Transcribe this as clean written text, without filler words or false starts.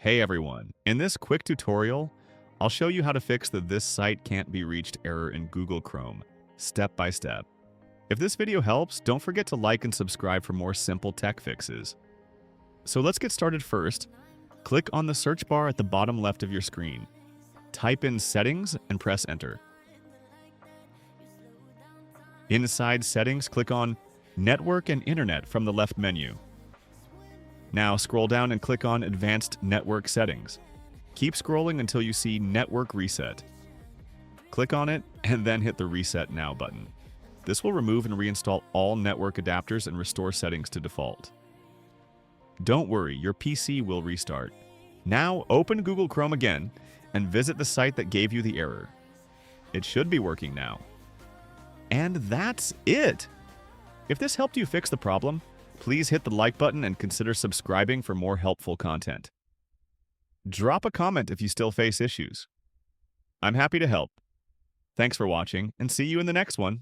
Hey everyone, in this quick tutorial, I'll show you how to fix the "this site can't be reached" error in Google Chrome, step by step. If this video helps, don't forget to like and subscribe for more simple tech fixes. So let's get started first. Click on the search bar at the bottom left of your screen. Type in Settings and press Enter. Inside Settings, click on Network and Internet from the left menu. Now scroll down and click on Advanced Network Settings. Keep scrolling until you see Network Reset. Click on it and then hit the Reset Now button. This will remove and reinstall all network adapters and restore settings to default. Don't worry, your PC will restart. Now open Google Chrome again and visit the site that gave you the error. It should be working now. And that's it! If this helped you fix the problem, please hit the like button and consider subscribing for more helpful content. Drop a comment if you still face issues. I'm happy to help. Thanks for watching, and see you in the next one.